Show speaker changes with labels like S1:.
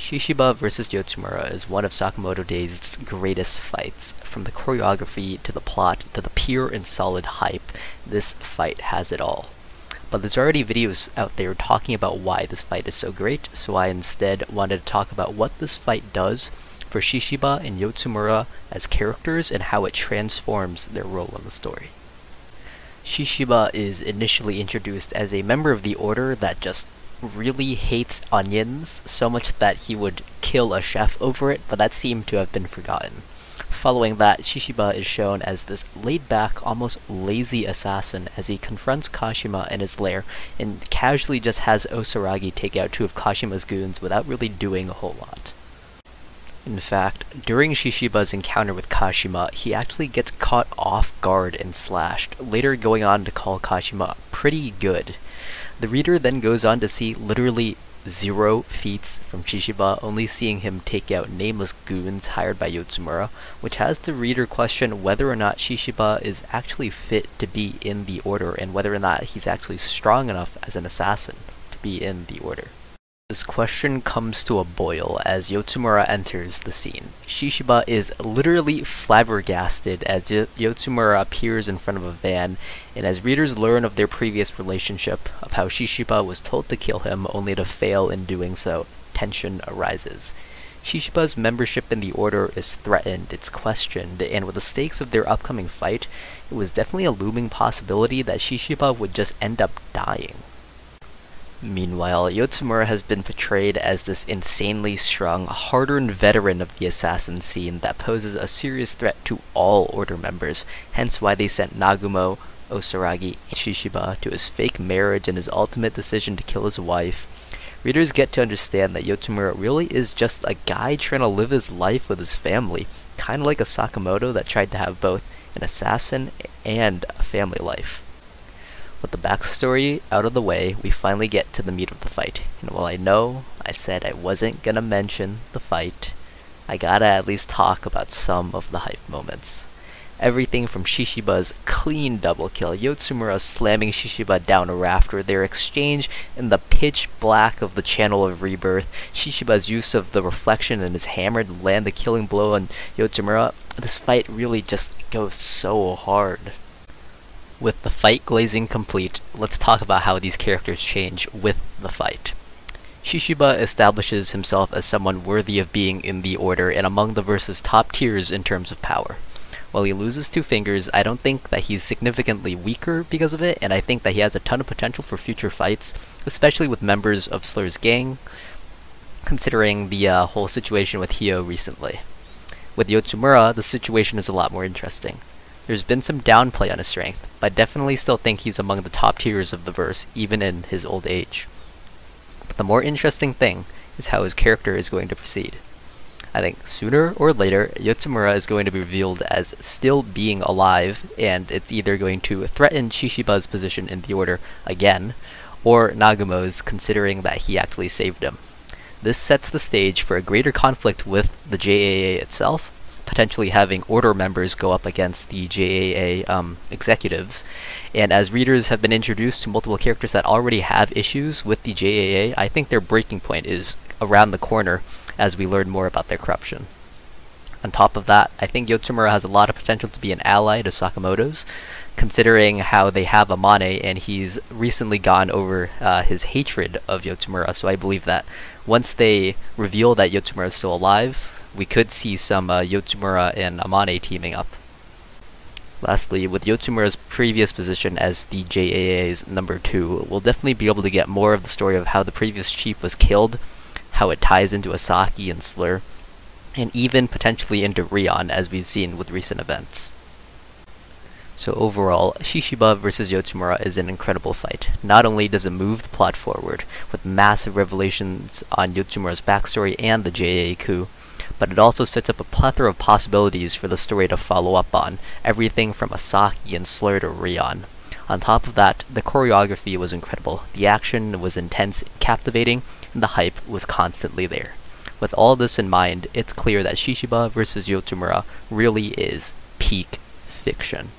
S1: Shishiba vs Yotsumura is one of Sakamoto Days' greatest fights. From the choreography, to the plot, to the pure and solid hype, this fight has it all. But there's already videos out there talking about why this fight is so great, so I instead wanted to talk about what this fight does for Shishiba and Yotsumura as characters and how it transforms their role in the story. Shishiba is initially introduced as a member of the Order that just really hates onions, so much that he would kill a chef over it, but that seemed to have been forgotten. Following that, Shishiba is shown as this laid-back, almost lazy assassin as he confronts Kashima in his lair and casually just has Osaragi take out two of Kashima's goons without really doing a whole lot. In fact, during Shishiba's encounter with Kashima, he actually gets caught off guard and slashed, later going on to call Kashima pretty good. The reader then goes on to see literally 0 feats from Shishiba, only seeing him take out nameless goons hired by Yotsumura, which has the reader question whether or not Shishiba is actually fit to be in the Order, and whether or not he's actually strong enough as an assassin to be in the Order. This question comes to a boil as Yotsumura enters the scene. Shishiba is literally flabbergasted as Yotsumura appears in front of a van, and as readers learn of their previous relationship, of how Shishiba was told to kill him only to fail in doing so, tension arises. Shishiba's membership in the Order is threatened, it's questioned, and with the stakes of their upcoming fight, it was definitely a looming possibility that Shishiba would just end up dying. Meanwhile, Yotsumura has been portrayed as this insanely strong, hard-earned veteran of the assassin scene that poses a serious threat to all Order members, hence why they sent Nagumo, Osaragi, and Shishiba to his fake marriage and his ultimate decision to kill his wife. Readers get to understand that Yotsumura really is just a guy trying to live his life with his family, kinda like a Sakamoto that tried to have both an assassin and a family life. With the backstory out of the way, we finally get to the meat of the fight. And while I know I said I wasn't gonna mention the fight, I gotta at least talk about some of the hype moments. Everything from Shishiba's clean double kill, Yotsumura slamming Shishiba down a rafter, their exchange in the pitch black of the Channel of Rebirth, Shishiba's use of the reflection in his hammer to land the killing blow on Yotsumura. This fight really just goes so hard. With the fight glazing complete, let's talk about how these characters change with the fight. Shishiba establishes himself as someone worthy of being in the Order and among the verse's top tiers in terms of power. While he loses 2 fingers, I don't think that he's significantly weaker because of it, and I think that he has a ton of potential for future fights, especially with members of Slur's gang, considering the whole situation with Hio recently. With Yotsumura, the situation is a lot more interesting. There's been some downplay on his strength, but I definitely still think he's among the top tiers of the verse, even in his old age. But the more interesting thing is how his character is going to proceed. I think sooner or later, Yotsumura is going to be revealed as still being alive, and it's either going to threaten Shishiba's position in the Order again, or Nagumo's, considering that he actually saved him. This sets the stage for a greater conflict with the JAA itself, potentially having Order members go up against the JAA executives. And as readers have been introduced to multiple characters that already have issues with the JAA, I think their breaking point is around the corner as we learn more about their corruption. On top of that, I think Yotsumura has a lot of potential to be an ally to Sakamoto's, considering how they have Amane and he's recently gone over his hatred of Yotsumura, so I believe that once they reveal that Yotsumura is still alive, we could see some Yotsumura and Amane teaming up. Lastly, with Yotsumura's previous position as the JAA's number 2, we'll definitely be able to get more of the story of how the previous chief was killed, how it ties into Asaki and Slur, and even potentially into Rion, as we've seen with recent events. So overall, Shishiba vs Yotsumura is an incredible fight. Not only does it move the plot forward, with massive revelations on Yotsumura's backstory and the JAA coup, but it also sets up a plethora of possibilities for the story to follow up on, everything from Asaki and Slur to Rion. On top of that, the choreography was incredible, the action was intense and captivating, and the hype was constantly there. With all this in mind, it's clear that Shishiba vs Yotsumura really is peak fiction.